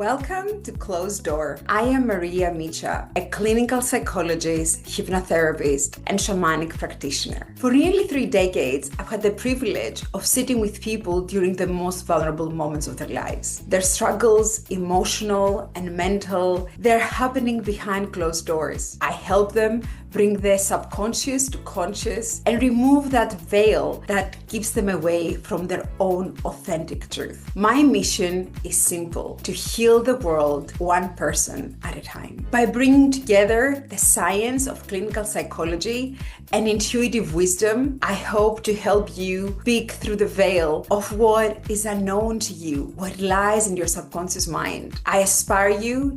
Welcome to Closed Door. I am Maria Micha, a clinical psychologist, hypnotherapist, and shamanic practitioner. For nearly 3 decades, I've had the privilege of sitting with people during the most vulnerable moments of their lives. Their struggles, emotional and mental, they're happening behind closed doors. I help them bring the subconscious to conscious and remove that veil that keeps them away from their own authentic truth. My mission is simple: to heal the world one person at a time. By bringing together the science of clinical psychology and intuitive wisdom, I hope to help you peek through the veil of what is unknown to you, what lies in your subconscious mind. I aspire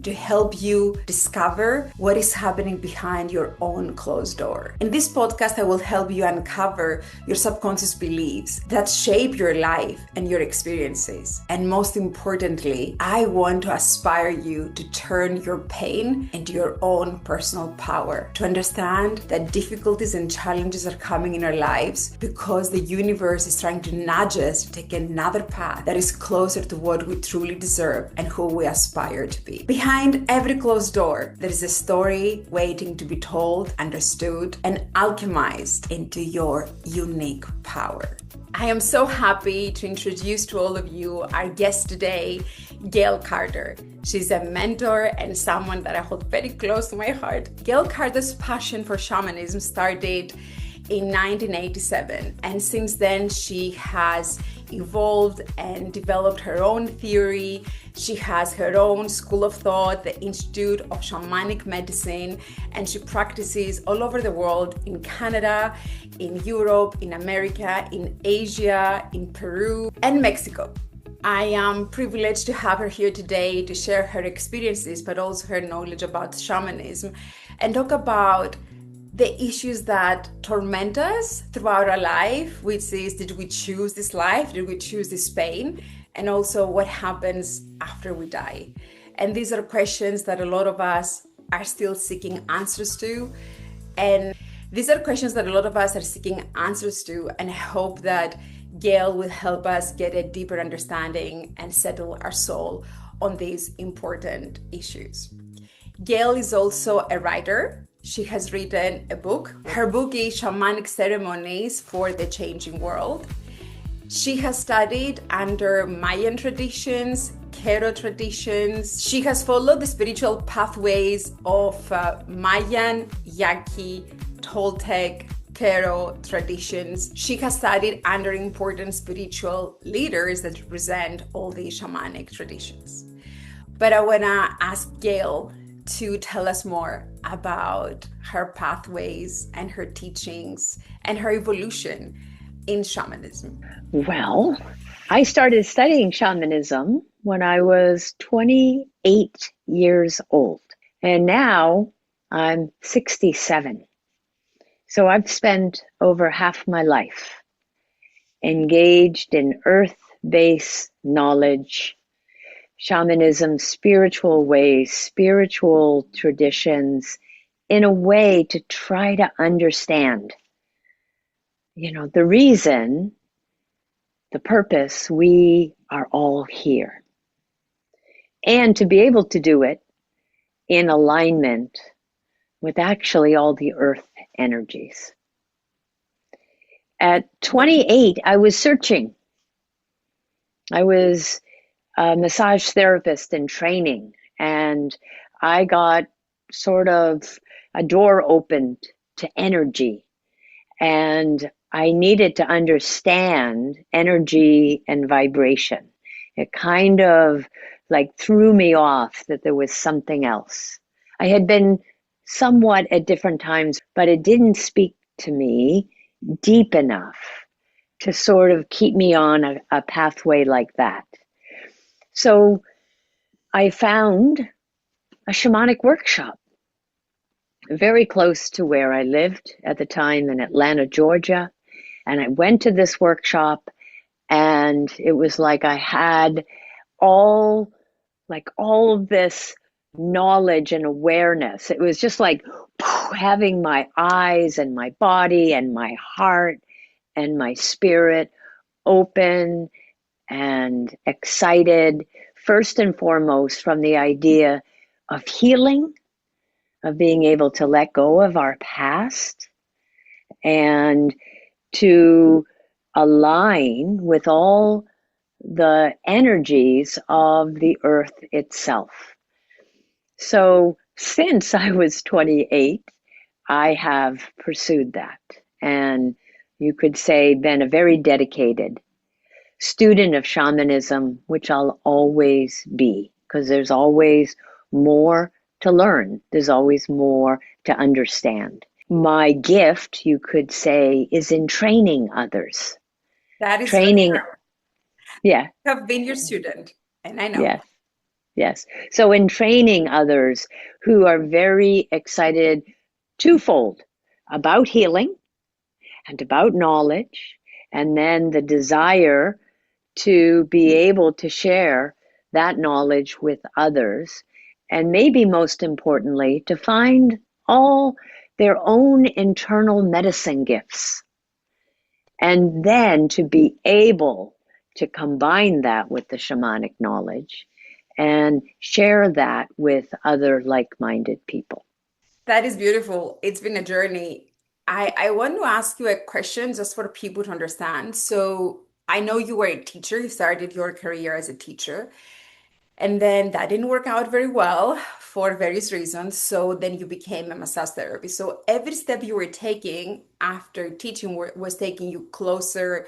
to help you discover what is happening behind your own closed door. In this podcast, I will help you uncover your subconscious beliefs that shape your life and your experiences. And most importantly, I want to aspire you to turn your pain into your own personal power, to understand that difficulties and challenges are coming in our lives because the universe is trying to nudge us to take another path that is closer to what we truly deserve and who we aspire to be. Behind every closed door, there is a story waiting to be told, understood, and alchemized into your unique power. I am so happy to introduce to all of you our guest today, Gael Carter. She's a mentor and someone that I hold very close to my heart. Gael Carter's passion for shamanism started in 1987, and since then she has evolved and developed her own theory. She has her own school of thought, the Institute of Shamanic Medicine, and she practices all over the world, in Canada, in Europe, in America, in Asia, in Peru, and Mexico. I am privileged to have her here today to share her experiences, but also her knowledge about shamanism, and talk about the issues that torment us throughout our life, which is, did we choose this life? Did we choose this pain? And also what happens after we die? And these are questions that a lot of us are still seeking answers to. And these are questions that a lot of us are seeking answers to. And I hope that Gael will help us get a deeper understanding and settle our soul on these important issues. Gael is also a writer. She has written a book. Her book is Shamanic Ceremonies for the Changing World. She has studied under Mayan traditions, Q'ero traditions. She has followed the spiritual pathways of Mayan, Yaqui, Toltec, Q'ero traditions. She has studied under important spiritual leaders that represent all these shamanic traditions. But I want to ask Gael to tell us more about her pathways and her teachings and her evolution in shamanism. Well, I started studying shamanism when I was 28 years old, and now I'm 67. So I've spent over half my life engaged in earth-based knowledge, shamanism, spiritual ways, spiritual traditions, in a way to try to understand, the reason, the purpose we are all here. And to be able to do it in alignment with actually all the earth energies. At 28, I was searching. I was a massage therapist in training, and I got sort of a door opened to energy, and I needed to understand energy and vibration. It kind of like threw me off that there was something else. I had been somewhat at different times, but it didn't speak to me deep enough to sort of keep me on a pathway like that. So I found a shamanic workshop very close to where I lived at the time in Atlanta, Georgia. And I went to this workshop, and it was like I had all of this knowledge and awareness. It was just like having my eyes and my body and my heart and my spirit open and excited first and foremost from the idea of healing, of being able to let go of our past and to align with all the energies of the earth itself. So since I was 28, I have pursued that. And you could say been a very dedicated student of shamanism, which I'll always be, because there's always more to learn. There's always more to understand. My gift, you could say, is in training others. That is very Training, true. yeah, I have been your student, and I know. yes, yes. So in training others who are very excited twofold about healing and about knowledge, and then the desire to be able to share that knowledge with others, and maybe most importantly, to find all their own internal medicine gifts, and then to be able to combine that with the shamanic knowledge and share that with other like-minded people. That is beautiful. It's been a journey. I want to ask you a question just for people to understand. So I know you were a teacher. You started your career as a teacher. And then that didn't work out very well for various reasons. So then you became a massage therapist. So every step you were taking after teaching was taking you closer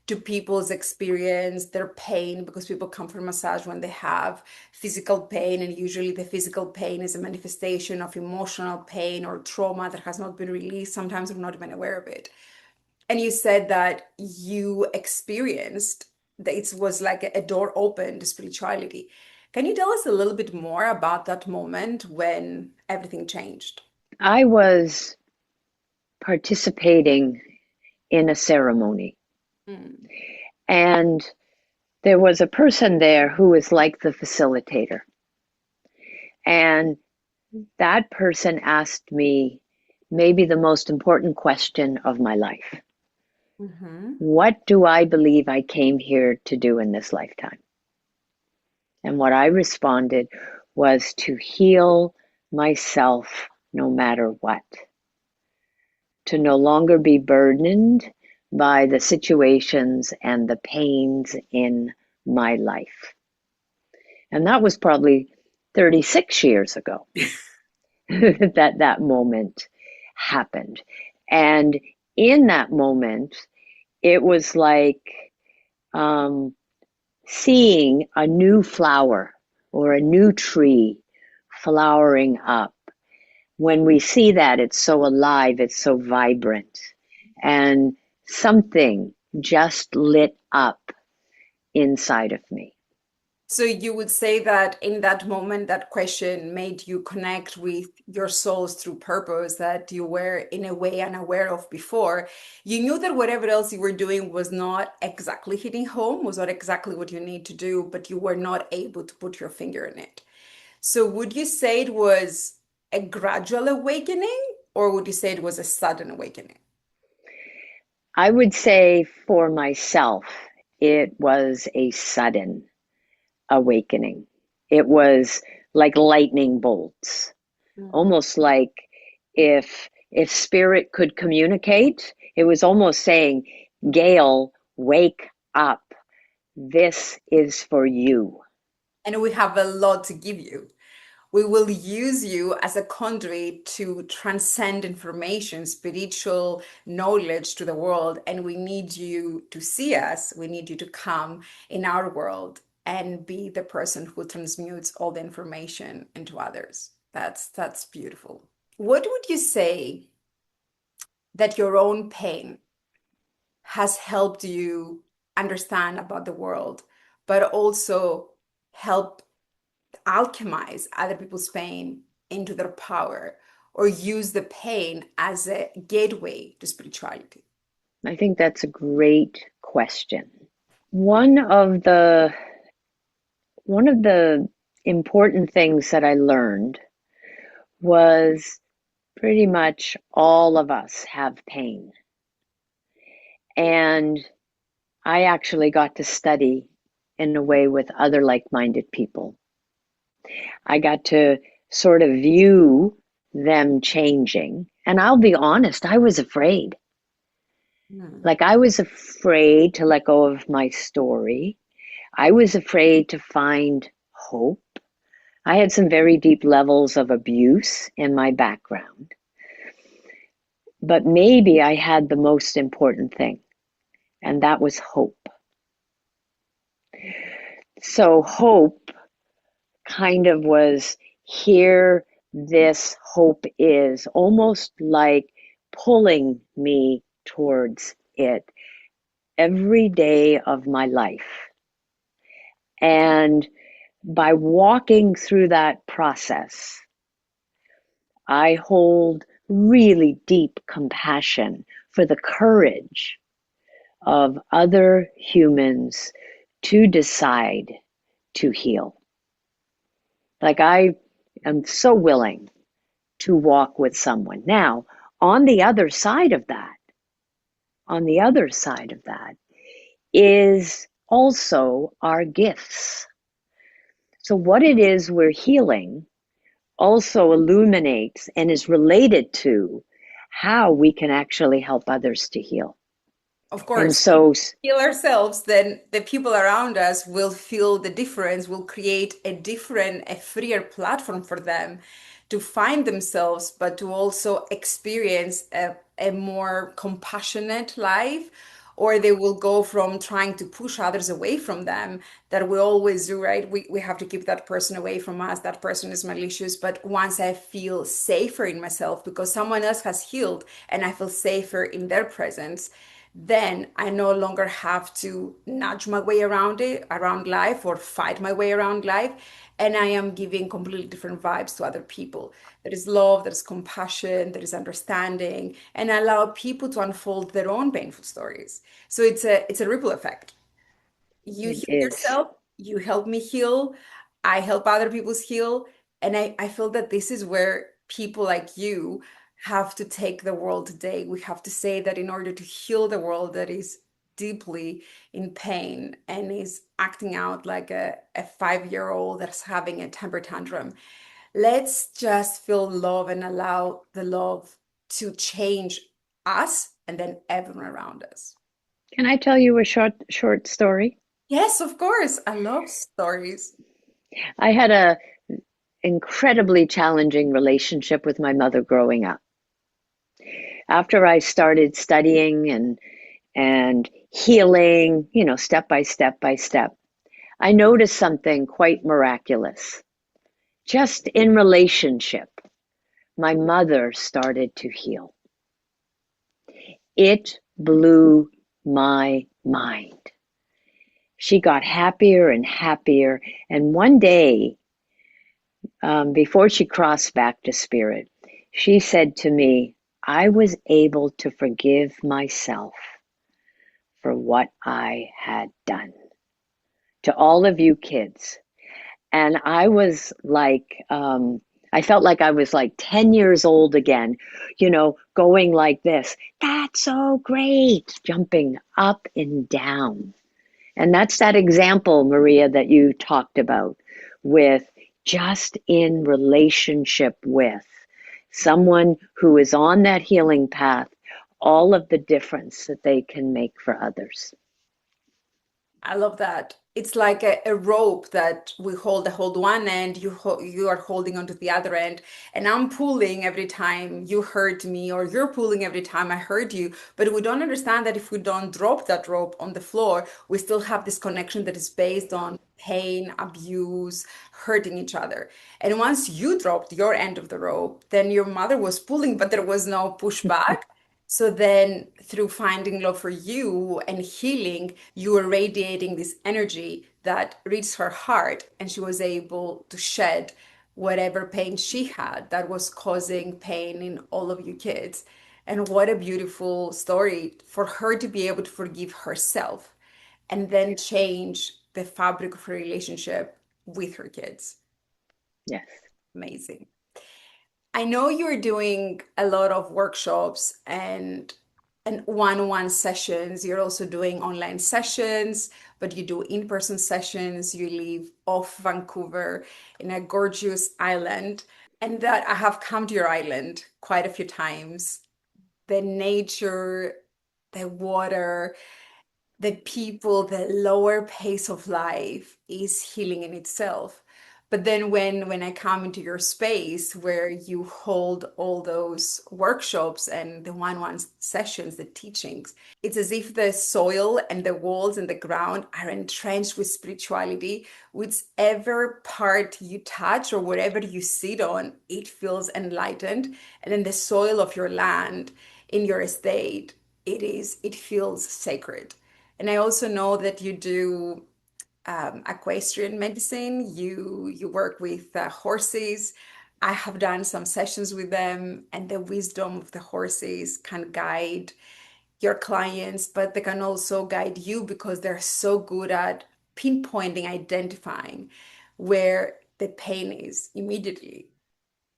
to people's experience, their pain, because people come for massage when they have physical pain. And usually the physical pain is a manifestation of emotional pain or trauma that has not been released. Sometimes we're not even aware of it. And you said that you experienced that it was like a door open to spirituality. Can you tell us a little bit more about that moment when everything changed? I was participating in a ceremony, Mm. and there was a person there who was like the facilitator. And that person asked me maybe the most important question of my life. Hmm. What do I believe I came here to do in this lifetime? And what I responded was to heal myself no matter what, to no longer be burdened by the situations and the pains in my life. And that was probably 36 years ago that moment happened. And in that moment, it was like um, seeing a new flower or a new tree flowering up. When we see that, it's so alive, it's so vibrant, and something just lit up inside of me. So you would say that in that moment, that question made you connect with your souls through purpose that you were in a way unaware of before. You knew that whatever else you were doing was not exactly hitting home, was not exactly what you need to do, but you were not able to put your finger in it. So would you say it was a gradual awakening, or would you say it was a sudden awakening? I would say for myself, it was a sudden awakening. It was like lightning bolts, Mhm. almost like if spirit could communicate, it was almost saying, Gail, wake up. This is for you. And we have a lot to give you. We will use you as a conduit to transcend information, spiritual knowledge to the world. And we need you to see us. We need you to come in our world and be the person who transmutes all the information into others. That's beautiful. What would you say that your own pain has helped you understand about the world, but also help alchemize other people's pain into their power or use the pain as a gateway to spirituality? I think that's a great question. One of the one of the important things that I learned was pretty much all of us have pain. And I actually got to study in a way with other like-minded people. I got to sort of view them changing. And I'll be honest, I was afraid. Hmm. Like, I was afraid to let go of my story. I was afraid to find hope. I had some very deep levels of abuse in my background. But maybe I had the most important thing, and that was hope. So, hope kind of was here, this hope is almost like pulling me towards it every day of my life. And by walking through that process, I hold really deep compassion for the courage of other humans to decide to heal. Like, I am so willing to walk with someone. Now, on the other side of that, on the other side of that is also our gifts. So, what it is we're healing also illuminates and is related to how we can actually help others to heal. Of And course, if so, we heal ourselves, then the people around us will feel the difference, will create a different, a freer platform for them to find themselves, but to also experience a more compassionate life. Or they will go from trying to push others away from them, that we always do, right? We have to keep that person away from us. That person is malicious. But once I feel safer in myself because someone else has healed and I feel safer in their presence, then I no longer have to nudge my way around it, around life, or fight my way around life. And I am giving completely different vibes to other people. There is love, there is compassion, there is understanding, and I allow people to unfold their own painful stories. So it's a ripple effect. You it heal is. yourself, you help me heal, I help other people heal. And I feel that this is where people like you have to take the world today. We have to say that in order to heal the world that is deeply in pain and is acting out like a 5-year-old that's having a temper tantrum, let's just feel love and allow the love to change us and then everyone around us. Can I tell you a short story? Yes, of course. I love stories. I had a incredibly challenging relationship with my mother growing up. After I started studying and healing, step by step by step, I noticed something quite miraculous. Just in relationship, my mother started to heal. It blew my mind. She got happier and happier. And one day, before she crossed back to spirit, she said to me, I was able to forgive myself for what I had done. To all of you kids. And I was like, I felt like I was like 10 years old again, going like this. That's so great, jumping up and down. And that's that example, Maria, that you talked about with just in relationship with someone who is on that healing path, all of the difference that they can make for others. I love that. It's like a rope that we hold. I hold one end, you are holding onto the other end, and I'm pulling every time you hurt me, or you're pulling every time I hurt you. But we don't understand that if we don't drop that rope on the floor, we still have this connection that is based on pain, abuse, hurting each other. And once you dropped your end of the rope, then your mother was pulling, but there was no pushback. So then, through finding love for you and healing, you were radiating this energy that reached her heart, and she was able to shed whatever pain she had that was causing pain in all of you kids. And what a beautiful story for her to be able to forgive herself and then change the fabric of her relationship with her kids. Yes. Amazing. I know you're doing a lot of workshops and and one-on-one sessions. You're also doing online sessions, but you do in-person sessions. You live off Vancouver in a gorgeous island. And that I have come to your island quite a few times. The nature, the water, the people, the lower pace of life is healing in itself. But then when I come into your space where you hold all those workshops and the one-on-one sessions, the teachings, it's as if the soil and the walls and the ground are entrenched with spirituality. Whichever part you touch or wherever you sit on, it feels enlightened. And then the soil of your land in your estate, it feels sacred. And I also know that you do equestrian medicine. You work with horses. I have done some sessions with them, and the wisdom of the horses can guide your clients, but they can also guide you because they're so good at pinpointing, identifying where the pain is immediately.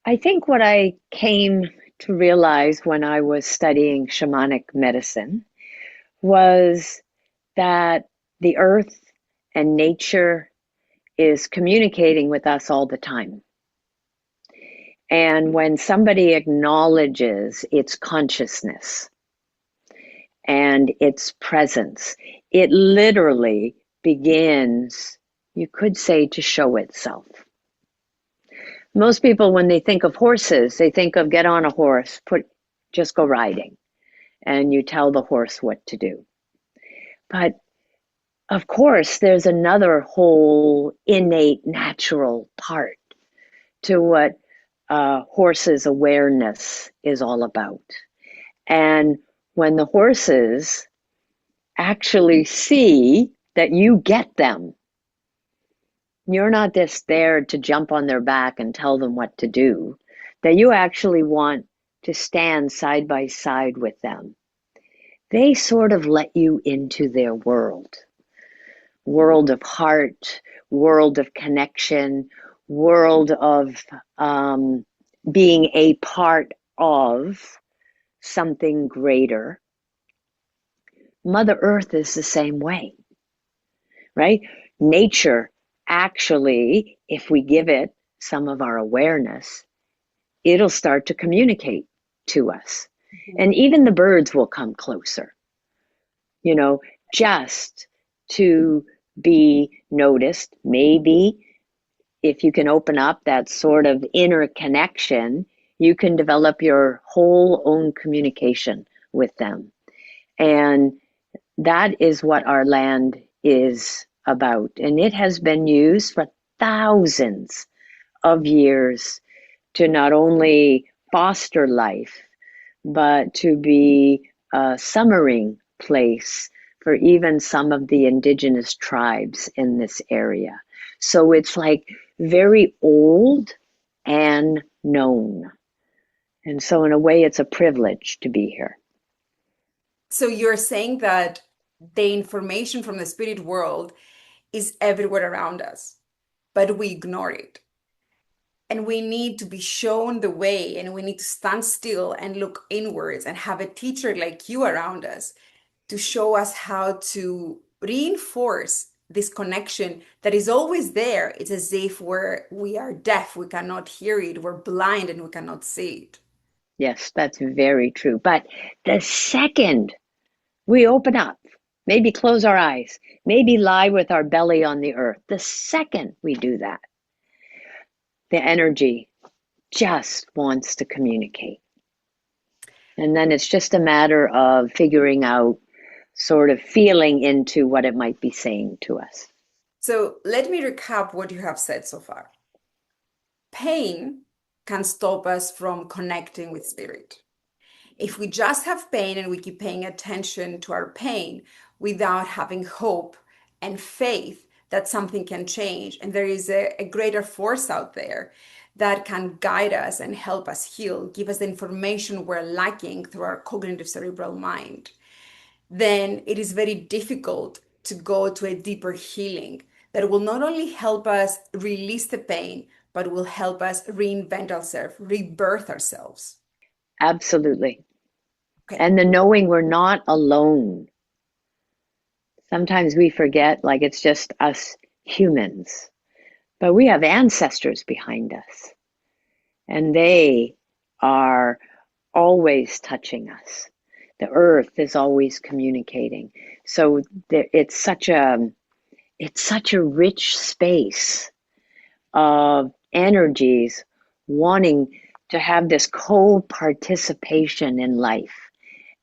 I think what I came to realize when I was studying shamanic medicine was that the earth and nature is communicating with us all the time. And when somebody acknowledges its consciousness and its presence, it literally begins, you could say, to show itself. Most people, when they think of horses, they think of get on a horse, just go riding, and you tell the horse what to do. But of course, there's another whole innate natural part to what horses' awareness is all about. And when the horses actually see that you get them, you're not just there to jump on their back and tell them what to do, that you actually want to stand side by side with them. They sort of let you into their world of heart, world of connection, world of being a part of something greater. Mother Earth is the same way, right? Nature, actually, if we give it some of our awareness, it'll start to communicate to us. And even the birds will come closer, you know, just to be noticed. Maybe if you can open up that sort of inner connection, you can develop your whole own communication with them. And that is what our land is about. And it has been used for thousands of years to not only foster life, but to be a summering place for even some of the indigenous tribes in this area. So it's like very old and known. And so in a way, it's a privilege to be here. So you're saying that the information from the spirit world is everywhere around us, but we ignore it. And we need to be shown the way, and we need to stand still and look inwards and have a teacher like you around us to show us how to reinforce this connection that is always there. It's as if we are deaf, we cannot hear it, we're blind, and we cannot see it. Yes, that's very true. But the second we open up, maybe close our eyes, maybe lie with our belly on the earth, the second we do that, the energy just wants to communicate. And then it's just a matter of figuring out, sort of feeling into what it might be saying to us. So let me recap what you have said so far. Pain can stop us from connecting with spirit. If we just have pain and we keep paying attention to our pain without having hope and faith that something can change, and there is a greater force out there that can guide us and help us heal, give us the information we're lacking through our cognitive cerebral mind, then it is very difficult to go to a deeper healing that will not only help us release the pain, but will help us reinvent ourselves, rebirth ourselves. Absolutely. Okay. and the knowing we're not alone. Sometimes we forget, like it's just us humans, but we have ancestors behind us, and they are always touching us. The earth is always communicating. So it's such a rich space of energies wanting to have this co-participation in life.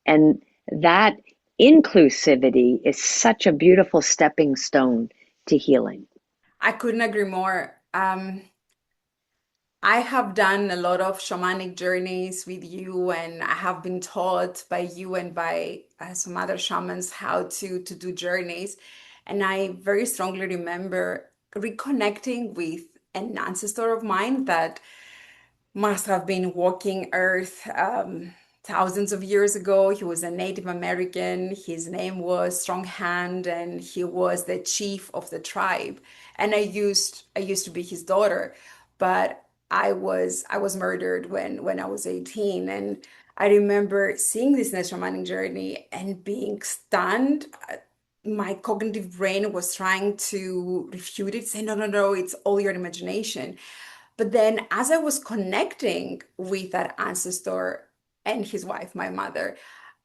And that inclusivity is such a beautiful stepping stone to healing. I couldn't agree more. I have done a lot of shamanic journeys with you, and I have been taught by you and by some other shamans how to do journeys. And I very strongly remember reconnecting with an ancestor of mine that must have been walking Earth thousands of years ago. He was a Native American. His name was Strong Hand, and he was the chief of the tribe. And I used to be his daughter, but I was murdered when I was 18. And I remember seeing this in a shamanic journey and being stunned. My cognitive brain was trying to refute it, say, no, no, no, it's all your imagination. But then, as I was connecting with that ancestor and his wife, my mother,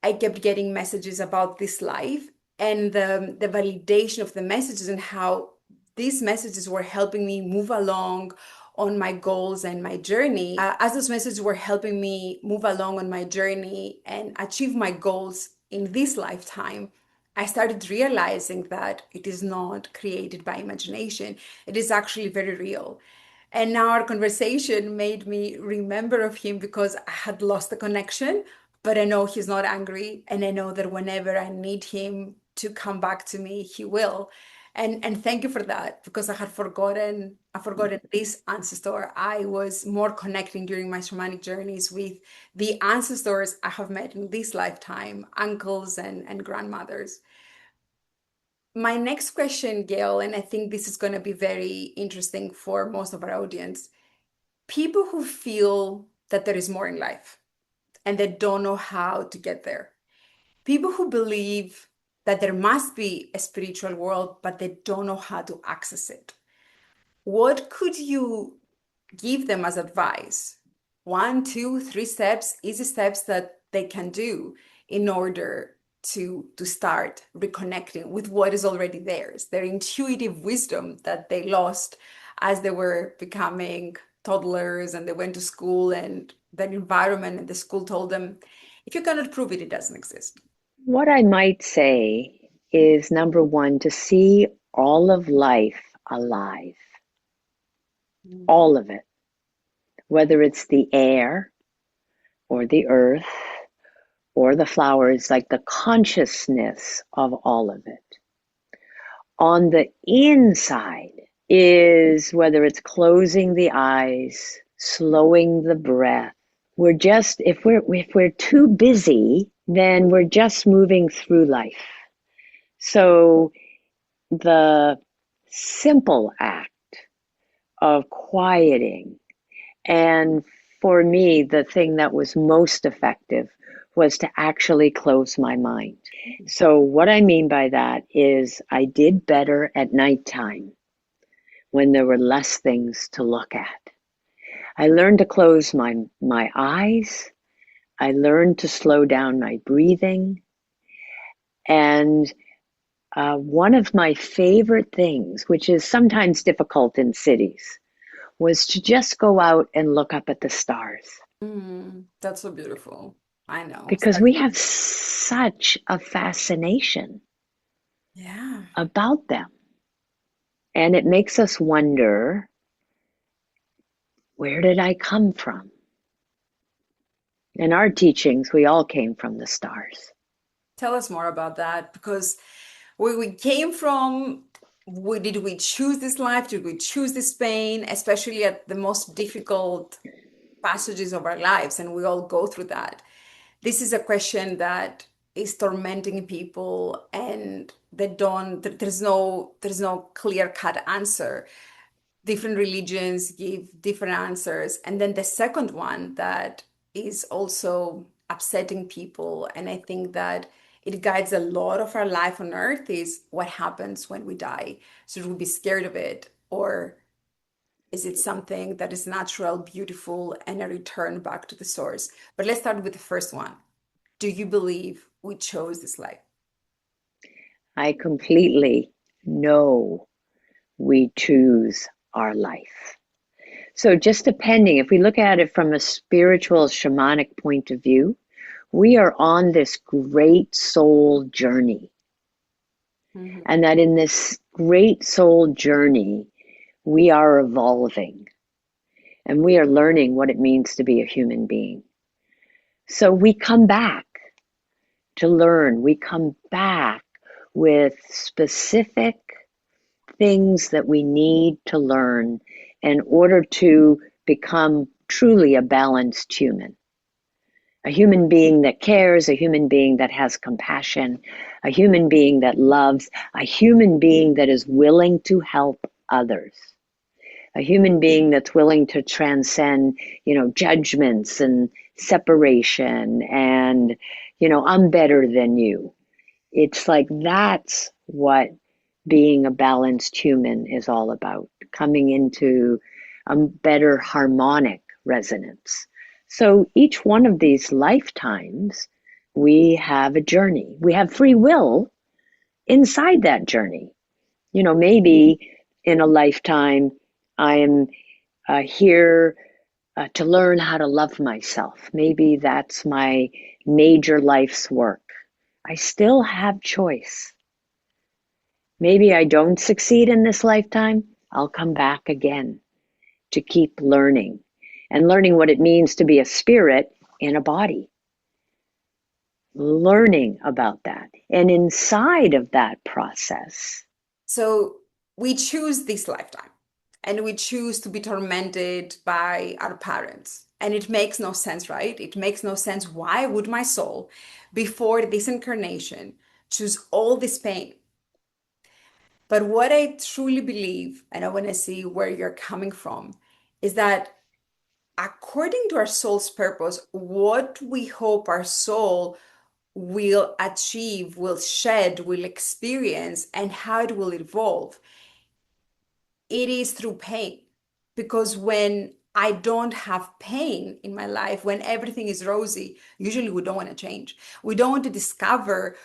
I kept getting messages about this life and the validation of the messages and how these messages were helping me move along on my goals and my journey. As those messages were helping me move along on my journey and achieve my goals in this lifetime, I started realizing that it is not created by imagination. It is actually very real. And now our conversation made me remember of him because I had lost the connection, but I know he's not angry, and I know that whenever I need him to come back to me, he will. And thank you for that because I forgotten this ancestor. I was more connecting during my shamanic journeys with the ancestors I have met in this lifetime, uncles and grandmothers. My next question, Gail, and I think this is going to be very interesting for most of our audience. People who feel that there is more in life and they don't know how to get there. People who believe that there must be a spiritual world, but they don't know how to access it. What could you give them as advice? One, two, three steps, easy steps that they can do in order to start reconnecting with what is already theirs, their intuitive wisdom that they lost as they were becoming toddlers and they went to school and the environment and the school told them, if you cannot prove it, it doesn't exist. What I might say is number one, to see all of life alive, all of it, whether it's the air or the earth or the flowers, like the consciousness of all of it. On the inside is whether it's closing the eyes, slowing the breath. We're just, if we're too busy, then we're just moving through life. So the simple act of quieting, and for me, the thing that was most effective was to actually close my mind. So what I mean by that is I did better at nighttime when there were less things to look at. I learned to close my eyes. I learned to slow down my breathing. And one of my favorite things, which is sometimes difficult in cities, was to just go out and look up at the stars. That's so beautiful. I know. Because we have such a fascination Yeah. about them. And it makes us wonder, where did I come from? In our teachings, we all came from the stars. Tell us more about that because where we came from, did we choose this life? Did we choose this pain, especially at the most difficult passages of our lives? And we all go through that. This is a question that is tormenting people, and there's no clear-cut answer. Different religions give different answers. And then the second one that is also upsetting people. And I think that it guides a lot of our life on earth is what happens when we die. Should we be scared of it? Or is it something that is natural, beautiful, and a return back to the source? But let's start with the first one. Do you believe we chose this life? I completely know we choose our life. So just depending, if we look at it from a spiritual shamanic point of view, we are on this great soul journey. Mhm. And that in this great soul journey, we are evolving and we are learning what it means to be a human being. So we come back to learn. We come back with specific things that we need to learn in order to become truly a balanced human. A human being that cares, a human being that has compassion, a human being that loves, a human being that is willing to help others, a human being that's willing to transcend, judgments and separation and, I'm better than you. It's like that's what being a balanced human is all about, coming into a better harmonic resonance. So each one of these lifetimes, we have a journey. We have free will inside that journey. Maybe in a lifetime, I am here to learn how to love myself. Maybe that's my major life's work. I still have choice. Maybe I don't succeed in this lifetime. I'll come back again to keep learning and learning what it means to be a spirit in a body. Learning about that. And inside of that process, So we choose this lifetime and we choose to be tormented by our parents. And it makes no sense, right? It makes no sense. Why would my soul, before this incarnation, choose all this pain? But what I truly believe, and I want to see where you're coming from, is that according to our soul's purpose, what we hope our soul will achieve, will shed, will experience, and how it will evolve, it is through pain. Because when I don't have pain in my life, when everything is rosy, usually we don't want to change. We don't want to discover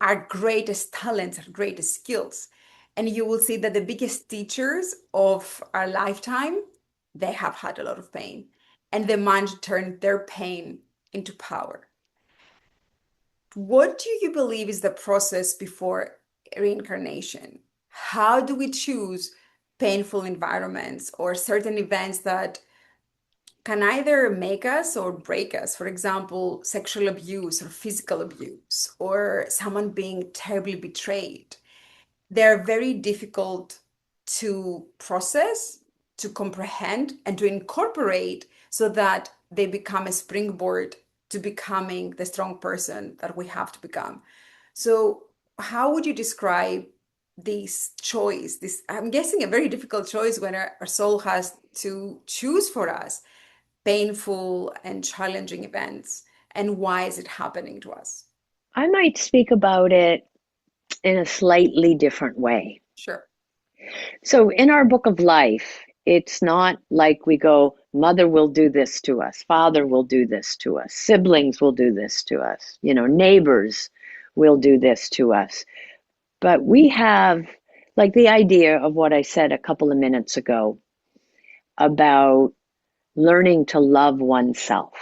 our greatest talents, our greatest skills. And you will see that the biggest teachers of our lifetime, they have had a lot of pain. And they managed to turn their pain into power. What do you believe is the process before reincarnation? How do we choose painful environments or certain events that can either make us or break us? For example, sexual abuse or physical abuse, or someone being terribly betrayed. They're very difficult to process, to comprehend, and to incorporate so that they become a springboard to becoming the strong person that we have to become. So, how would you describe this choice? This, I'm guessing, a very difficult choice when our soul has to choose for us painful and challenging events. And why is it happening to us? I might speak about it in a slightly different way. Sure. So in our book of life, it's not like we go, mother will do this to us, father will do this to us, siblings will do this to us, neighbors will do this to us. But we have, like the idea of what I said a couple of minutes ago about learning to love oneself.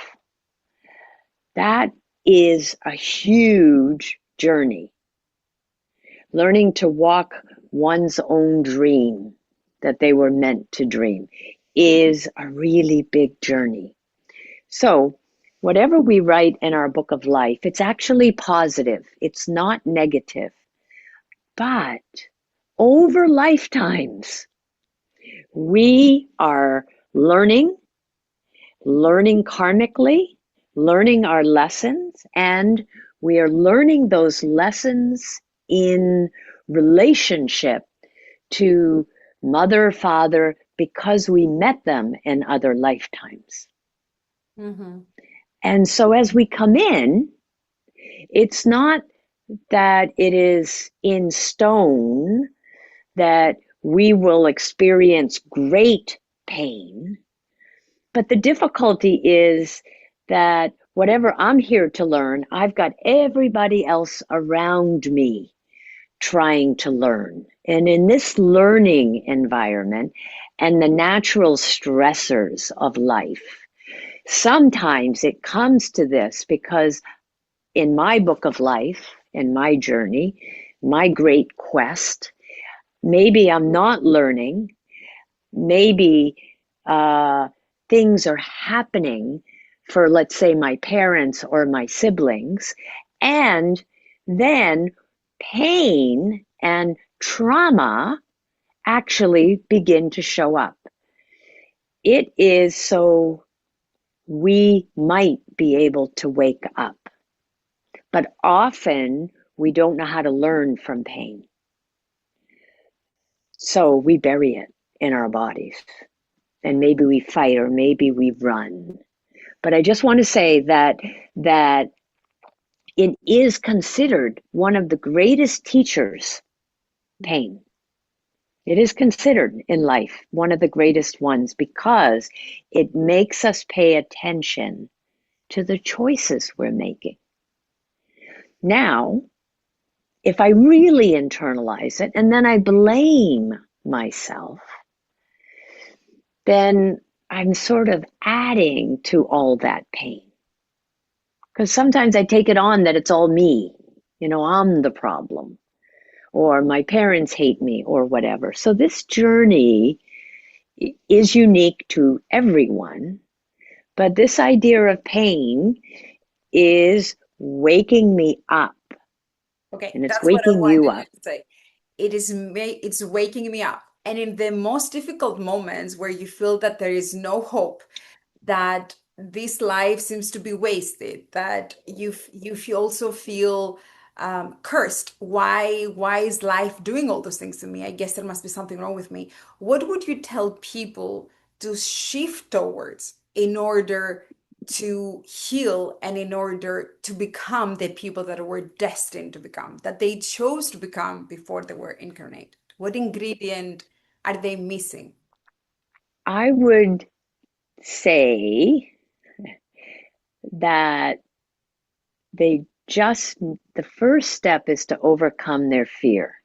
That is a huge journey. Learning to walk one's own dream that they were meant to dream is a really big journey. So, whatever we write in our book of life, it's actually positive, it's not negative. But over lifetimes, we are learning karmically, learning our lessons, and we are learning those lessons in relationship to mother, father, because we met them in other lifetimes. Mm-hmm. And so as we come in, it's not that it is in stone that we will experience great pain, but the difficulty is that whatever I'm here to learn, I've got everybody else around me trying to learn. And in this learning environment and the natural stressors of life, sometimes it comes to this because in my book of life, in my journey, my great quest, maybe I'm not learning, maybe things are happening for, let's say, my parents or my siblings, and then pain and trauma actually begin to show up. It is so we might be able to wake up, but often we don't know how to learn from pain. So we bury it in our bodies, and maybe we fight or maybe we run. But I just want to say that it is considered one of the greatest teachers, pain. It is considered in life one of the greatest ones because it makes us pay attention to the choices we're making. Now, if I really internalize it and then I blame myself, then I'm sort of adding to all that pain. Because sometimes I take it on that it's all me. I'm the problem, or my parents hate me, or whatever. So this journey is unique to everyone, but this idea of pain is waking me up, Okay, and it's that's what I waking you wanted up. to say. It's waking me up. And in the most difficult moments where you feel that there is no hope, that this life seems to be wasted, that you also feel cursed. Why is life doing all those things to me? I guess there must be something wrong with me. What would you tell people to shift towards in order to heal and in order to become the people that were destined to become, that they chose to become before they were incarnated? What ingredient are they missing? I would say that the first step is to overcome their fear.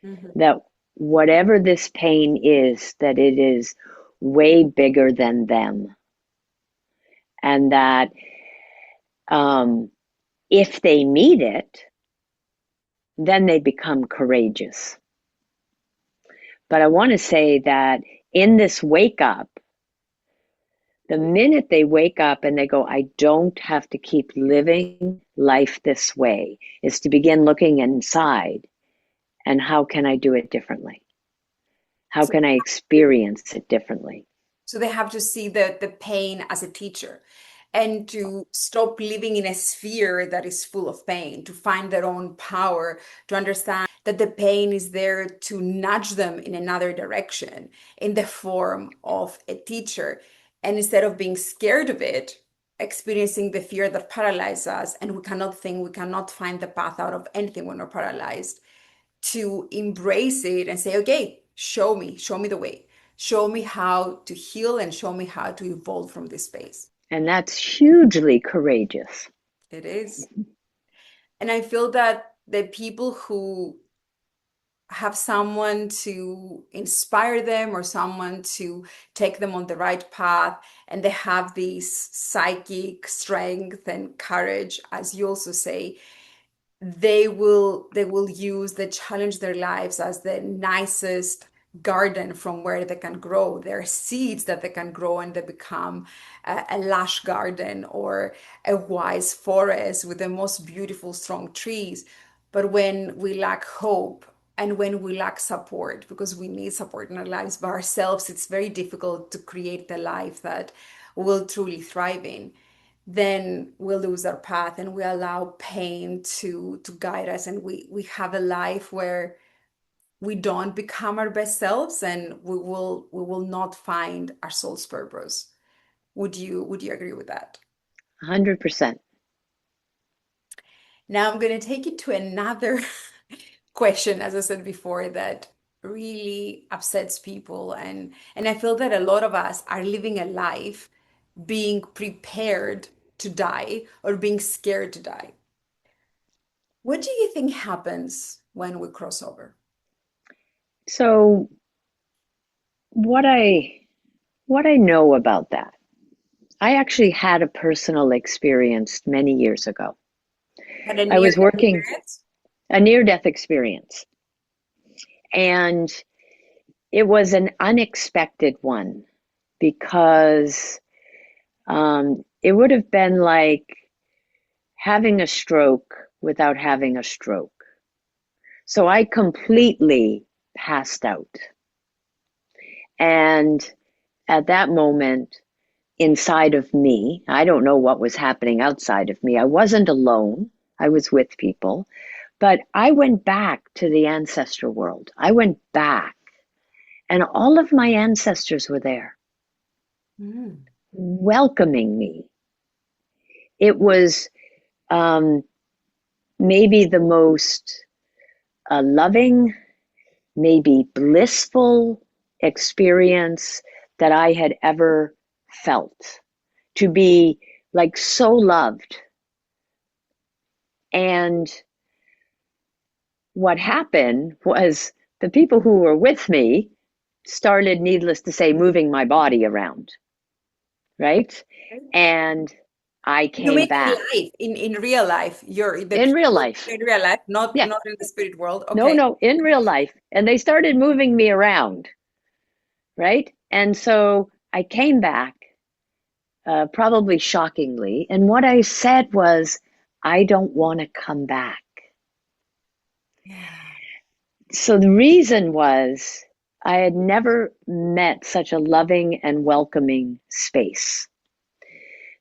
Mhm. That whatever this pain is, that it is way bigger than them. And that if they meet it, then they become courageous. But I want to say that in this wake up, the minute they wake up and they go, I don't have to keep living life this way, is to begin looking inside and how can I do it differently? How So can I experience it differently? So they have to see the pain as a teacher and to stop living in a sphere that is full of pain, to find their own power, to understand that the pain is there to nudge them in another direction in the form of a teacher. And instead of being scared of it, experiencing the fear that paralyzes us, and we cannot think, we cannot find the path out of anything when we're paralyzed, to embrace it and say, okay, show me the way. Show me how to heal and show me how to evolve from this space. And that's hugely courageous. It is. And I feel that the people who have someone to inspire them or someone to take them on the right path, and they have this psychic strength and courage, as you also say, they will use, they challenge their lives as the nicest garden from where they can grow. There are seeds that they can grow and they become a lush garden or a wise forest with the most beautiful strong trees. But when we lack hope and when we lack support, because we need support in our lives by ourselves, it's very difficult to create the life that we'll truly thrive in. Then we lose our path and we allow pain to guide us, and we have a life where we don't become our best selves, and we will not find our soul's purpose. Would you agree with that? 100%. Now I'm going to take it to another question, as I said before, that really upsets people. And I feel that a lot of us are living a life being prepared to die or being scared to die. What do you think happens when we cross over? So what I what I know about that, I actually had a personal experience many years ago. Had a I was near-death working experience? a near-death experience, and it was an unexpected one because it would have been like having a stroke without having a stroke. So I completely passed out. And at that moment, inside of me, I don't know what was happening outside of me. I wasn't alone, I was with people. But I went back to the ancestral world. I went back, and all of my ancestors were there Mm. welcoming me. It was um, maybe the most loving, maybe blissful experience that I had ever felt. To be like so loved. And what happened was the people who were with me started, needless to say, moving my body around, right? And I You came mean in back life, in real life, you're the in real people life. in real life, not Yeah, not in the spirit world. no, Okay. no, in real life. And they started moving me around, right? And so I came back, probably shockingly. And what I said was, I don't want to come back. Yeah. So the reason was I had never met such a loving and welcoming space.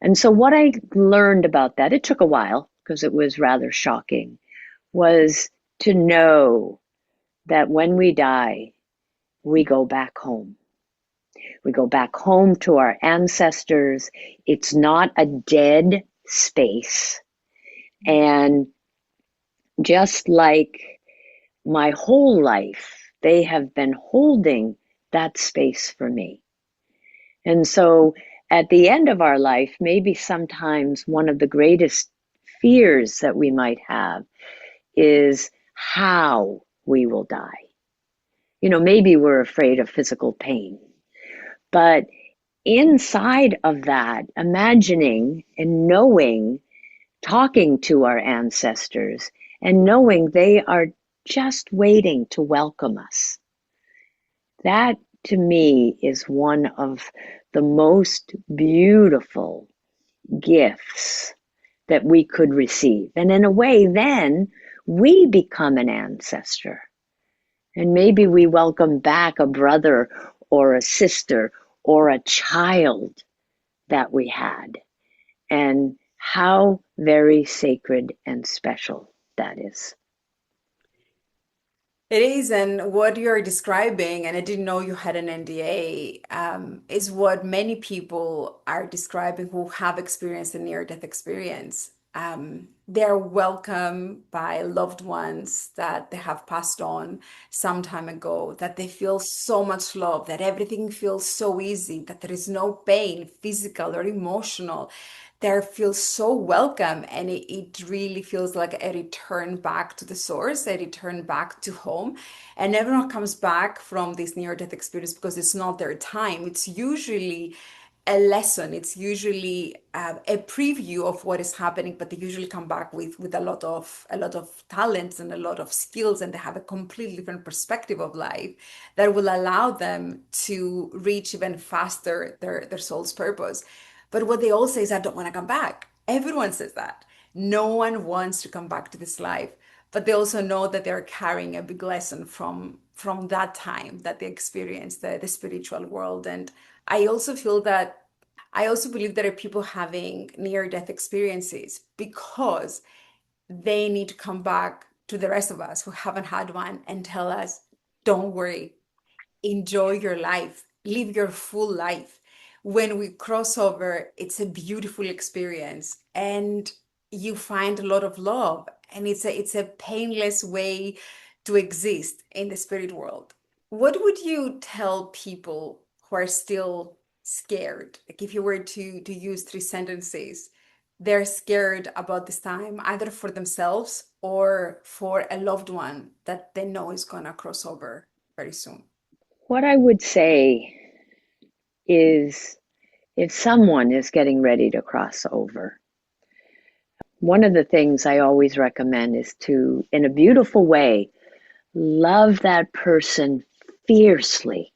And so what I learned about that, it took a while because it was rather shocking, was to know that when we die, we go back home. We go back home to our ancestors. It's not a dead space. And just like my whole life, they have been holding that space for me. And so at the end of our life, maybe sometimes one of the greatest fears that we might have is how we will die. You know, maybe we're afraid of physical pain, but inside of that, imagining and knowing, talking to our ancestors and knowing they are just waiting to welcome us. That to me is one of the most beautiful gifts that we could receive. And in a way, then we become an ancestor. And maybe we welcome back a brother or a sister or a child that we had. And how very sacred and special that is. It is, and what you're describing, and I didn't know you had an NDA, is what many people are describing who have experienced a near-death experience. They're welcomed by loved ones that they have passed on some time ago, that they feel so much love, that everything feels so easy, that there is no pain, physical or emotional. They feel so welcome, and it really feels like a return back to the source, a return back to home. And everyone comes back from this near-death experience because it's not their time. It's usually a lesson. It's usually a preview of what is happening, but they usually come back with a lot of talents and a lot of skills, and they have a completely different perspective of life that will allow them to reach even faster their soul's purpose. But what they all say is, I don't want to come back. Everyone says that. No one wants to come back to this life, but they also know that they're carrying a big lesson from that time that they experienced the spiritual world. And I also feel that I also believe there are people having near-death experiences because they need to come back to the rest of us who haven't had one and tell us, don't worry, enjoy your life, live your full life. when we cross over, it's a beautiful experience and you find a lot of love. And it's a painless way to exist in the spirit world. What would you tell people who are still scared? Like if you were to use three sentences, they're scared about this time, either for themselves or for a loved one that they know is gonna cross over very soon. What I would say is if someone is getting ready to cross over, one of the things I always recommend is to, in a beautiful way, love that person fiercely,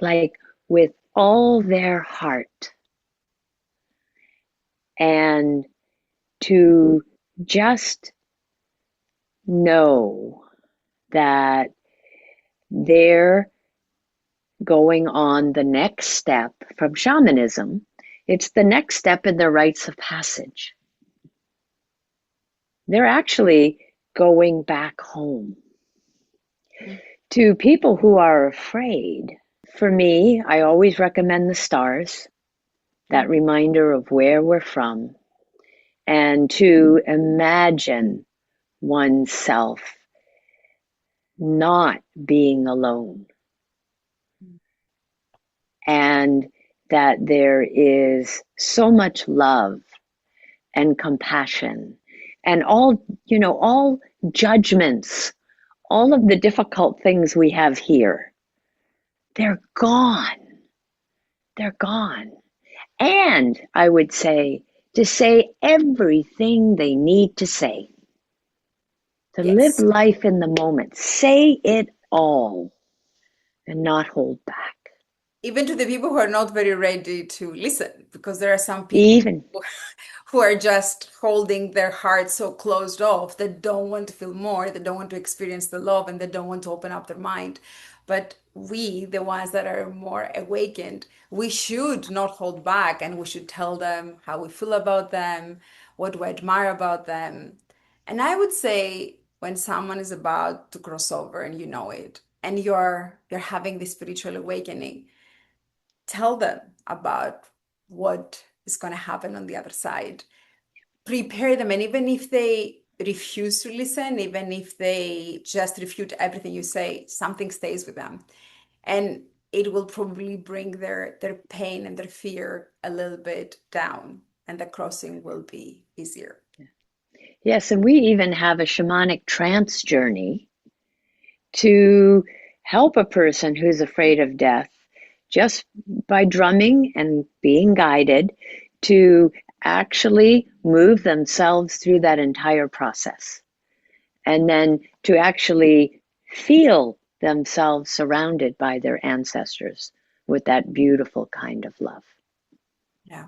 like with all their heart, and to just know that they're going on the next step from shamanism. It's the next step in their rites of passage. They're actually going back home. Mm. To people who are afraid, for me, I always recommend the stars, that reminder of where we're from, and to imagine oneself not being alone, and that there is so much love and compassion and all judgments, all of the difficult things we have here, they're gone. They're gone. And I would say to say everything they need to say, to live Yes. life in the moment, say it all and not hold back. Even to the people who are not very ready to listen, because there are some people Even, who are just holding their hearts so closed off, that don't want to feel more, they don't want to experience the love, and they don't want to open up their mind. But we, the ones that are more awakened, we should not hold back and we should tell them how we feel about them, what we admire about them. And I would say when someone is about to cross over and you know it, and you're having this spiritual awakening, tell them about what is going to happen on the other side. Prepare them. And even if they refuse to listen, even if they just refute everything you say, something stays with them. And it will probably bring their pain and their fear a little bit down, and the crossing will be easier. yes, and we even have a shamanic trance journey to help a person who's afraid of death just by drumming and being guided to actually move themselves through that entire process. And then to actually feel themselves surrounded by their ancestors with that beautiful kind of love. Yeah.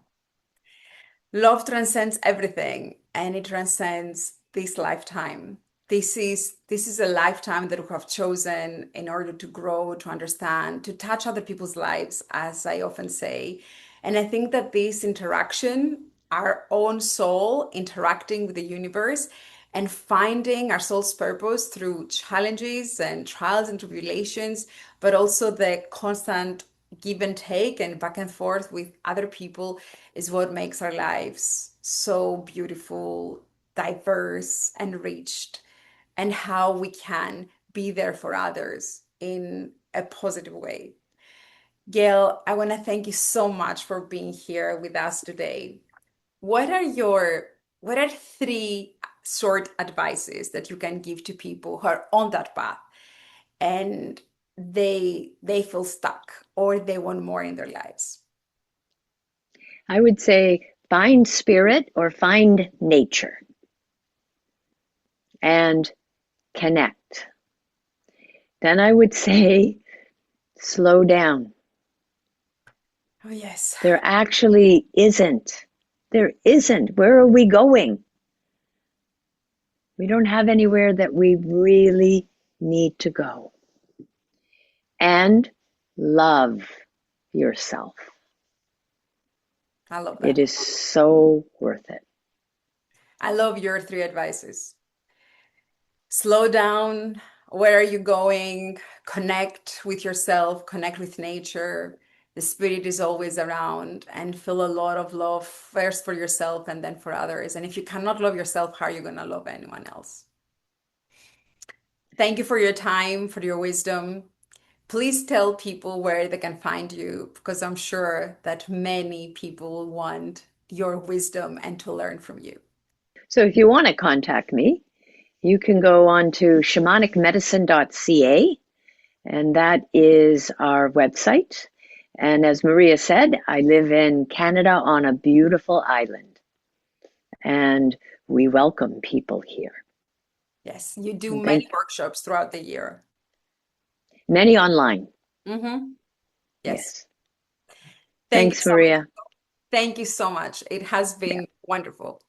Love transcends everything and it transcends this lifetime. This is a lifetime that we have chosen in order to grow, to understand, to touch other people's lives, as I often say. And I think that this interaction, our own soul interacting with the universe and finding our soul's purpose through challenges and trials and tribulations, but also the constant give and take and back and forth with other people is what makes our lives so beautiful, diverse, enriched, and how we can be there for others in a positive way. Gail, I want to thank you so much for being here with us today. What are three short advices that you can give to people who are on that path and they feel stuck or they want more in their lives? I would say find spirit or find nature and connect. Then I would say slow down. Oh, yes. There actually isn't. There isn't. Where are we going? We don't have anywhere that we really need to go. And love yourself. I love It that. is so worth it. I love your three advices. Slow down. Where are you going? Connect with yourself, connect with nature, The spirit is always around, and feel a lot of love first for yourself and then for others. And if you cannot love yourself, how are you going to love anyone else? Thank you for your time, for your wisdom. Please tell people where they can find you because I'm sure that many people want your wisdom and to learn from you. So if you want to contact me, you can go on to shamanicmedicine.ca, and that is our website. And as Maria said, I live in Canada on a beautiful island, and we welcome people here. Yes, you do And many thank workshops throughout the year. many online. Yes. Yes. Thank you Thanks, so much. Maria. Thank you so much. It has Yeah. been wonderful.